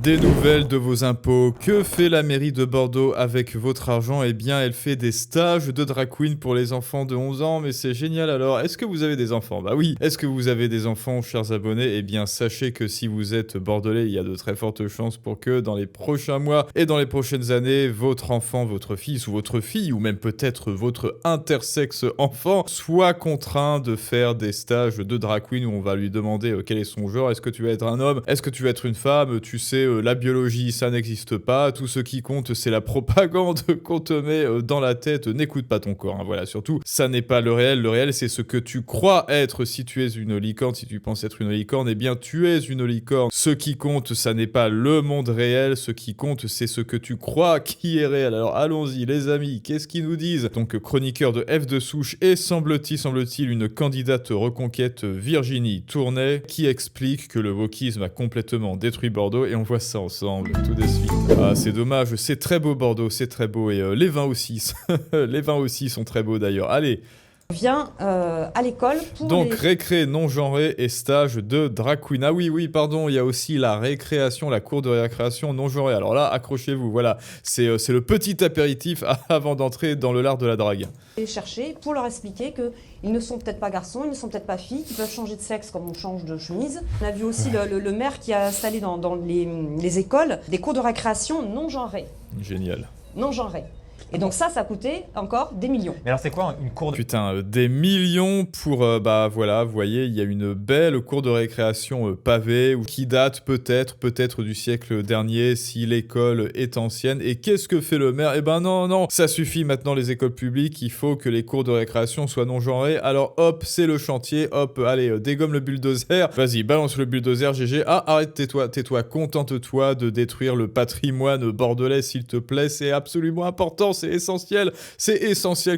Des nouvelles de vos impôts. Que fait la mairie de Bordeaux avec votre argent? Eh bien, elle fait des stages de drag queen pour les enfants de 11 ans, mais c'est génial alors. Est-ce que vous avez des enfants? Bah oui. Est-ce que vous avez des enfants, chers abonnés? Eh bien, sachez que si vous êtes bordelais, il y a de très fortes chances pour que dans les prochains mois et dans les prochaines années, votre enfant, votre fils ou votre fille, ou même peut-être votre intersexe enfant, soit contraint de faire des stages de drag queen où on va lui demander quel est son genre. Est-ce que tu vas être un homme? Est-ce que tu vas être une femme? Tu sais, la biologie, ça n'existe pas. Tout ce qui compte, c'est la propagande qu'on te met dans la tête. N'écoute pas ton corps. Hein. Voilà, surtout, ça n'est pas le réel. Le réel, c'est ce que tu crois être. Si tu es une licorne, si tu penses être une licorne, eh bien, tu es une licorne. Ce qui compte, ça n'est pas le monde réel. Ce qui compte, c'est ce que tu crois qui est réel. Alors, allons-y, les amis. Qu'est-ce qu'ils nous disent? Donc, chroniqueur de F de souche et semble-t-il, une candidate reconquête, Virginie Tournay, qui explique que le wokisme a complètement détruit Bordeaux et on voit ça ensemble tout de suite. Ah, c'est dommage, c'est très beau Bordeaux, c'est très beau et les vins aussi, les vins aussi sont très beaux d'ailleurs. Allez. Vient à l'école pour donc récré non genré et stage de drag queen. Ah oui, pardon, il y a aussi la récréation, la cour de récréation non genrée. Alors là, accrochez-vous, voilà, c'est le petit apéritif avant d'entrer dans le lard de la drague. Et chercher pour leur expliquer qu'ils ne sont peut-être pas garçons, ils ne sont peut-être pas filles, qu'ils peuvent changer de sexe comme on change de chemise. On a vu aussi le maire qui a installé dans les écoles des cours de récréation non genrées. Génial. Non genrées. Et donc ça coûtait encore des millions. Mais alors c'est quoi une cour de... Putain, des millions pour... bah voilà, vous voyez, il y a une belle cour de récréation pavée qui date peut-être du siècle dernier si l'école est ancienne. Et qu'est-ce que fait le maire? Eh ben non, ça suffit maintenant les écoles publiques, il faut que les cours de récréation soient non genrés. Alors hop, c'est le chantier, hop, allez, dégomme le bulldozer. Vas-y, balance le bulldozer, GG. Ah, arrête, tais-toi, contente-toi de détruire le patrimoine bordelais, s'il te plaît, c'est absolument important. C'est essentiel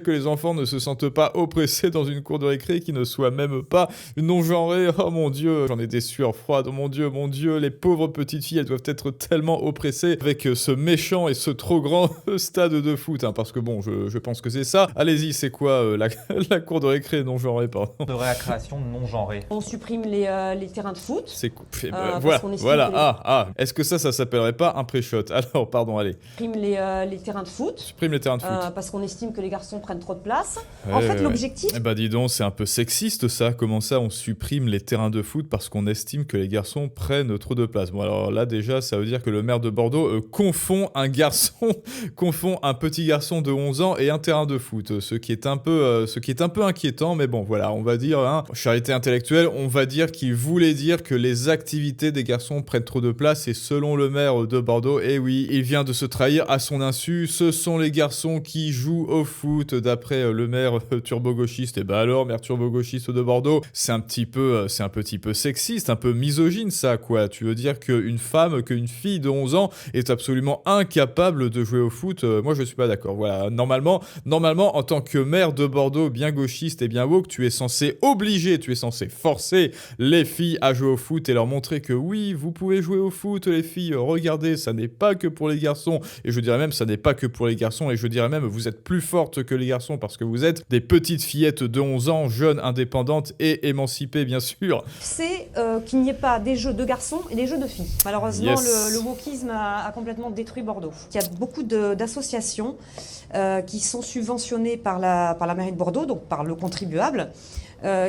que les enfants ne se sentent pas oppressés dans une cour de récré qui ne soit même pas non-genrée. Oh mon Dieu, j'en ai des sueurs froides. Oh mon Dieu, les pauvres petites filles, elles doivent être tellement oppressées avec ce méchant et ce trop grand stade de foot. Hein, parce que bon, je pense que c'est ça. Allez-y, c'est quoi la cour de récré non-genrée, pardon? De récréation non-genrée. On supprime les terrains de foot. C'est voilà. Est-ce que ça s'appellerait pas un pré-shot? Alors, pardon, allez. Supprime les terrains de foot. Supprime les terrains de foot. Parce qu'on estime que les garçons prennent trop de place. En fait, l'objectif... Eh ben dis donc, c'est un peu sexiste ça. Comment ça, on supprime les terrains de foot parce qu'on estime que les garçons prennent trop de place? Bon alors là déjà, ça veut dire que le maire de Bordeaux confond un petit garçon de 11 ans et un terrain de foot. Ce qui est un peu inquiétant, mais bon voilà, on va dire, hein, charité intellectuelle, on va dire qu'il voulait dire que les activités des garçons prennent trop de place et selon le maire de Bordeaux, eh oui, il vient de se trahir à son insu, ce sont les garçons qui jouent au foot d'après le maire turbo-gauchiste. Et bah alors, maire turbo-gauchiste de Bordeaux, c'est un petit peu sexiste, un peu misogyne ça, quoi. Tu veux dire qu'une fille de 11 ans est absolument incapable de jouer au foot? Moi, je suis pas d'accord. Voilà, normalement, en tant que maire de Bordeaux, bien gauchiste et bien woke, tu es censé forcer les filles à jouer au foot et leur montrer que oui, vous pouvez jouer au foot, les filles. Regardez, ça n'est pas que pour les garçons. Et je dirais même, ça n'est pas que pour les garçons. Et je dirais même, vous êtes plus fortes que les garçons parce que vous êtes des petites fillettes de 11 ans, jeunes, indépendantes et émancipées, bien sûr. C'est qu'il n'y ait pas des jeux de garçons et des jeux de filles. Malheureusement, le wokisme a complètement détruit Bordeaux. Il y a beaucoup d'associations qui sont subventionnées par la mairie de Bordeaux, donc par le contribuable,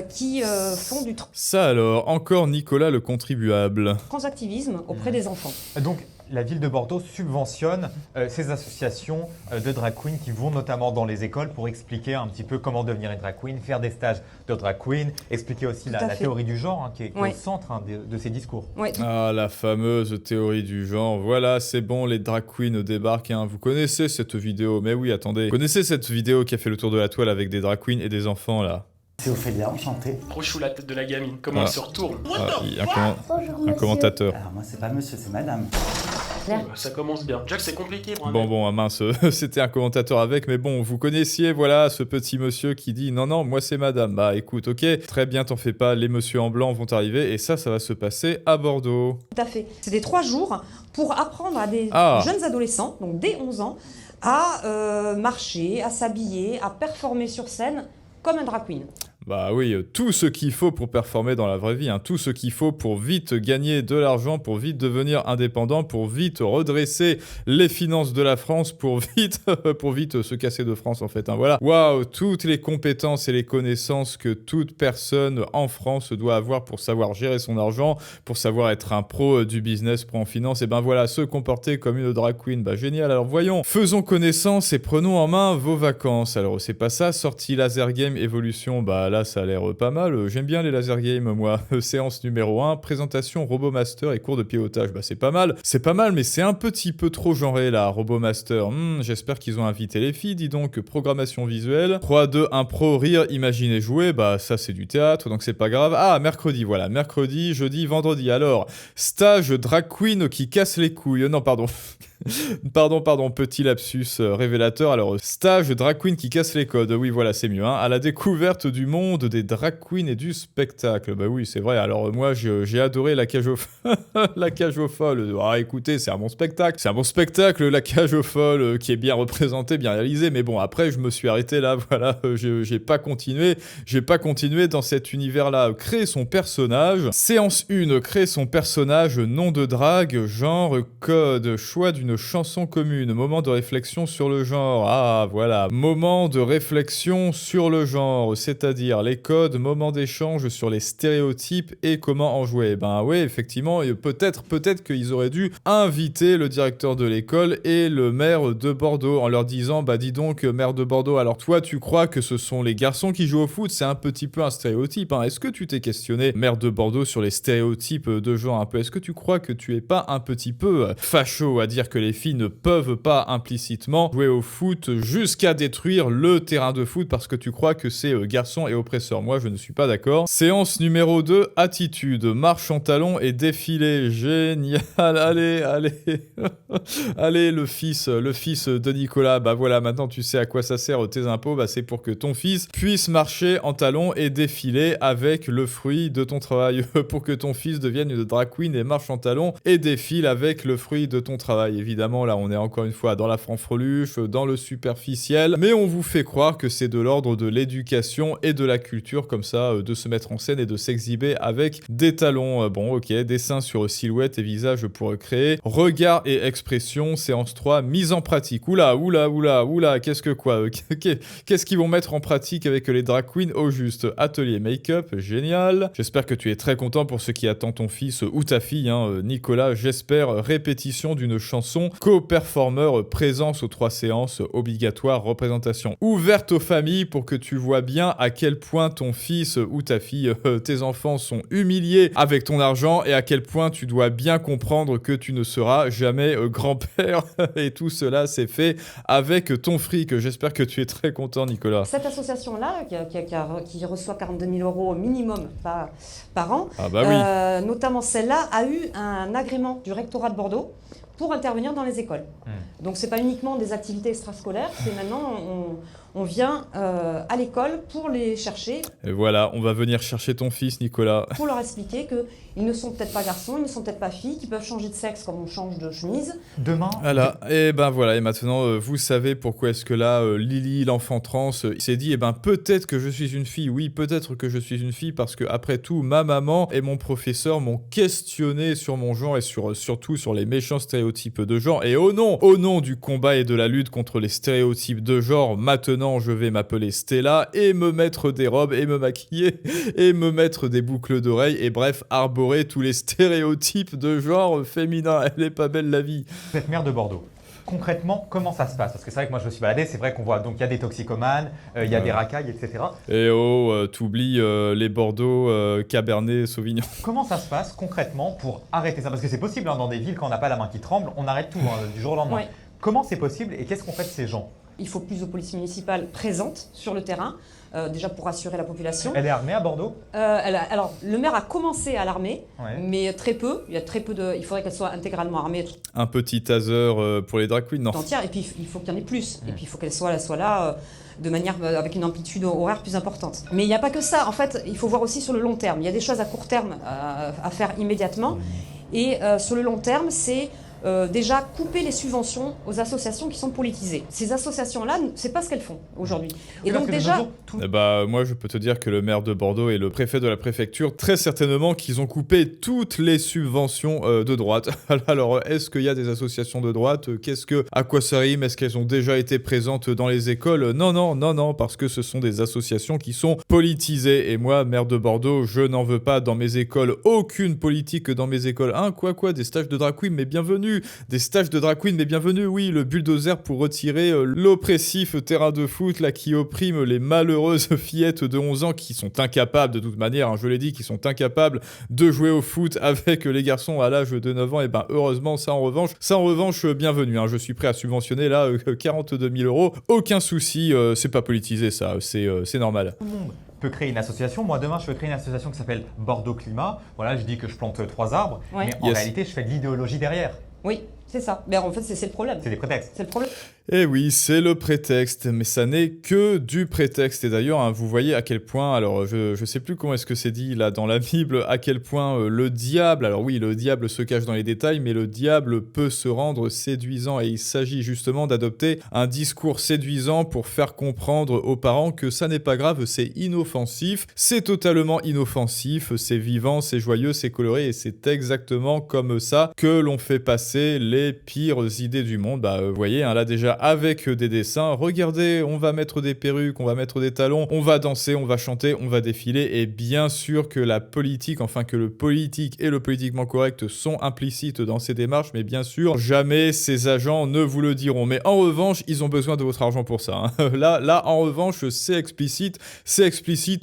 qui font du ça alors, encore Nicolas le contribuable. Transactivisme auprès des enfants. Donc, la ville de Bordeaux subventionne ces associations de drag queen qui vont notamment dans les écoles pour expliquer un petit peu comment devenir une drag queen, faire des stages de drag queen, expliquer aussi la théorie du genre qui est au centre de ces discours. Ouais. Ah, la fameuse théorie du genre. Voilà, c'est bon, les drag queens débarquent. Hein. Vous connaissez cette vidéo? Mais oui, attendez. Vous connaissez cette vidéo qui a fait le tour de la toile avec des drag queens et des enfants, là? C'est Ophélia, enchanté. Trop chou la tête de la gamine, comment elle se retourne. Il y a un commentateur. Alors moi c'est pas monsieur, c'est madame. Ça commence bien. Jack, c'est compliqué pour un Bon, mince, c'était un commentateur avec, mais bon, vous connaissiez, voilà, ce petit monsieur qui dit « Non, moi c'est madame ». Bah écoute, ok, très bien, t'en fais pas, les messieurs en blanc vont arriver, et ça va se passer à Bordeaux. Tout à fait. C'était 3 jours pour apprendre à des jeunes adolescents, donc dès 11 ans, à marcher, à s'habiller, à performer sur scène comme un drag queen. Bah oui, tout ce qu'il faut pour performer dans la vraie vie, hein, tout ce qu'il faut pour vite gagner de l'argent, pour vite devenir indépendant, pour vite redresser les finances de la France, pour vite se casser de France en fait. Hein, voilà. Waouh, toutes les compétences et les connaissances que toute personne en France doit avoir pour savoir gérer son argent, pour savoir être un pro du business, pro en finance, et ben voilà, se comporter comme une drag queen, bah génial. Alors voyons, faisons connaissance et prenons en main vos vacances. Alors c'est pas ça, sortie laser game évolution, bah là ça a l'air pas mal. J'aime bien les laser games moi. Séance numéro 1, présentation RoboMaster et cours de pilotage, bah c'est pas mal, mais c'est un petit peu trop genré là, RoboMaster. J'espère qu'ils ont invité les filles, dis donc. Programmation visuelle, 3, 2, 1 pro, rire, imaginer, jouer, bah ça c'est du théâtre, donc c'est pas grave. Ah, mercredi, voilà, mercredi, jeudi, vendredi. Alors, stage drag queen qui casse les couilles. Non, pardon. Pardon, petit lapsus révélateur. Alors, stage drag queen qui casse les codes. Oui, voilà, c'est mieux. Hein. À la découverte du monde des drag queens et du spectacle. Bah oui, c'est vrai. Alors, moi, j'ai adoré la cage aux la cage aux folles. Ah, écoutez, c'est un bon spectacle. C'est un bon spectacle, la cage aux folles, qui est bien représenté, bien réalisé. Mais bon, après, je me suis arrêté là. Voilà, j'ai pas continué. J'ai pas continué dans cet univers-là. Créer son personnage. Séance 1. Créer son personnage. Nom de drague. Genre, code. Choix d'une chanson commune, moment de réflexion sur le genre. Ah, voilà. Moment de réflexion sur le genre, c'est-à-dire les codes, moment d'échange sur les stéréotypes et comment en jouer. Ben ouais, effectivement, peut-être qu'ils auraient dû inviter le directeur de l'école et le maire de Bordeaux en leur disant, bah dis donc, maire de Bordeaux, alors toi, tu crois que ce sont les garçons qui jouent au foot? C'est un petit peu un stéréotype, hein. Est-ce que tu t'es questionné, maire de Bordeaux, sur les stéréotypes de genre un peu? Est-ce que tu crois que tu es pas un petit peu facho à dire que les filles ne peuvent pas implicitement jouer au foot jusqu'à détruire le terrain de foot parce que tu crois que c'est garçon et oppresseur? Moi, je ne suis pas d'accord. Séance numéro 2, attitude, marche en talons et défilé. Génial, allez. Allez, le fils de Nicolas. Bah voilà, maintenant tu sais à quoi ça sert tes impôts. Bah c'est pour que ton fils puisse marcher en talons et défiler avec le fruit de ton travail. Pour que ton fils devienne une drag queen et marche en talons et défile avec le fruit de ton travail. Évidemment, là, on est encore une fois dans la franfreluche, dans le superficiel, mais on vous fait croire que c'est de l'ordre de l'éducation et de la culture, comme ça, de se mettre en scène et de s'exhiber avec des talons. Bon, ok, dessin sur silhouette et visage pour créer. Regard et expression, séance 3, mise en pratique. Oula, qu'est-ce qu'ils vont mettre en pratique avec les drag queens au juste? Atelier make-up, génial. J'espère que tu es très content pour ce qui attend ton fils ou ta fille, hein, Nicolas, j'espère. Répétition d'une chanson, co-performeur, présence aux 3 séances, obligatoire, représentation ouverte aux familles pour que tu vois bien à quel point ton fils ou ta fille, tes enfants sont humiliés avec ton argent et à quel point tu dois bien comprendre que tu ne seras jamais grand-père et tout cela c'est fait avec ton fric. J'espère que tu es très content, Nicolas. Cette association-là, qui reçoit 42 000 € minimum par an, ah bah oui. Notamment celle-là, a eu un agrément du rectorat de Bordeaux pour intervenir dans les écoles. Donc c'est pas uniquement des activités extrascolaires, c'est maintenant on vient à l'école pour les chercher. Et voilà, on va venir chercher ton fils, Nicolas. Pour leur expliquer qu'ils ne sont peut-être pas garçons, ils ne sont peut-être pas filles, qu'ils peuvent changer de sexe comme on change de chemise. Demain. Voilà, et ben voilà, et maintenant vous savez pourquoi est-ce que là, Lily, l'enfant trans, il s'est dit, peut-être que je suis une fille, oui, peut-être que je suis une fille, parce que après tout, ma maman et mon professeur m'ont questionné sur mon genre et surtout sur les méchants stéréotypes de genre. Et au nom du combat et de la lutte contre les stéréotypes de genre, maintenant je vais m'appeler Stella et me mettre des robes et me maquiller et me mettre des boucles d'oreilles et bref, arborer tous les stéréotypes de genre féminin. Elle est pas belle la vie. Vous êtes maire de Bordeaux. Concrètement, comment ça se passe? Parce que c'est vrai que moi je me suis baladé, c'est vrai qu'on voit, donc il y a des toxicomanes, il y a des racailles, etc. Et t'oublies les Bordeaux, Cabernet, Sauvignon. Comment ça se passe concrètement pour arrêter ça? Parce que c'est possible, hein, dans des villes, quand on n'a pas la main qui tremble, on arrête tout du jour au lendemain. Ouais. Comment c'est possible et qu'est-ce qu'on fait de ces gens? Il faut plus de police municipale présente sur le terrain, déjà pour rassurer la population. Elle est armée à Bordeaux? Alors, le maire a commencé à l'armer, ouais. mais très peu. Il y a très peu de. Il faudrait qu'elle soit intégralement armée. Un petit taser pour les drag queens, non? Entière, et puis il faut qu'il y en ait plus. Et puis il faut qu'elle soit là de manière avec une amplitude horaire plus importante. Mais il n'y a pas que ça. En fait, il faut voir aussi sur le long terme. Il y a des choses à court terme à faire immédiatement. Et sur le long terme, c'est déjà couper les subventions aux associations qui sont politisées. Ces associations-là, c'est pas ce qu'elles font aujourd'hui. Et donc déjà... Moi, je peux te dire que le maire de Bordeaux et le préfet de la préfecture, très certainement qu'ils ont coupé toutes les subventions de droite. Alors, est-ce qu'il y a des associations de droite? À quoi ça rime? Est-ce qu'elles ont déjà été présentes dans les écoles? Non, parce que ce sont des associations qui sont politisées. Et moi, maire de Bordeaux, je n'en veux pas dans mes écoles. Aucune politique dans mes écoles. Hein, quoi, des stages de drag queen, mais bienvenue. Des stages de drag queen, mais bienvenue, oui. Le bulldozer pour retirer l'oppressif terrain de foot là qui opprime les malheureuses fillettes de 11 ans qui sont incapables, de toute manière, hein, je l'ai dit, qui sont incapables de jouer au foot avec les garçons à l'âge de 9 ans. Et ben heureusement, ça en revanche, bienvenue. Hein, je suis prêt à subventionner là 42 000 €. Aucun souci, c'est pas politisé ça, c'est normal. Tout le monde peut créer une association. Moi, demain, je veux créer une association qui s'appelle Bordeaux Climat. Voilà, je dis que je plante 3 arbres, Ouais. mais en réalité, je fais de l'idéologie derrière. Oui, c'est ça. Mais en fait, c'est le problème. C'est des prétextes. C'est le problème. Eh oui, c'est le prétexte, mais ça n'est que du prétexte. Et d'ailleurs, hein, vous voyez à quel point, alors je sais plus comment est-ce que c'est dit là dans la Bible, à quel point le diable, alors oui, le diable se cache dans les détails, mais le diable peut se rendre séduisant. Et il s'agit justement d'adopter un discours séduisant pour faire comprendre aux parents que ça n'est pas grave, c'est inoffensif, c'est totalement inoffensif, c'est vivant, c'est joyeux, c'est coloré, et c'est exactement comme ça que l'on fait passer les pires idées du monde. Bah, vous voyez, hein, là déjà, avec des dessins. Regardez, on va mettre des perruques, on va mettre des talons, on va danser, on va chanter, on va défiler. Et bien sûr que la politique, enfin que le politique et le politiquement correct sont implicites dans ces démarches, mais bien sûr, jamais ces agents ne vous le diront. Mais en revanche, ils ont besoin de votre argent pour ça. Hein. Là, en revanche, c'est explicite.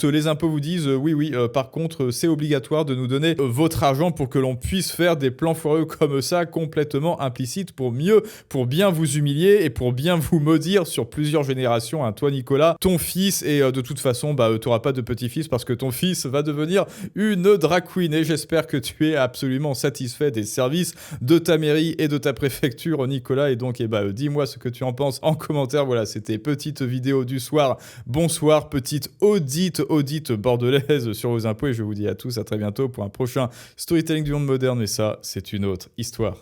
Les impôts vous disent, oui, par contre, c'est obligatoire de nous donner votre argent pour que l'on puisse faire des plans foireux comme ça, complètement implicites, pour bien vous humilier et pour bien vous maudire sur plusieurs générations. Hein. Toi, Nicolas, ton fils, et de toute façon, t'auras pas de petit-fils parce que ton fils va devenir une drag queen. Et j'espère que tu es absolument satisfait des services de ta mairie et de ta préfecture, Nicolas. Et donc, dis-moi ce que tu en penses en commentaire. Voilà, c'était petite vidéo du soir. Bonsoir, petite audite bordelaise sur vos impôts. Et je vous dis à tous à très bientôt pour un prochain storytelling du monde moderne. Mais ça, c'est une autre histoire.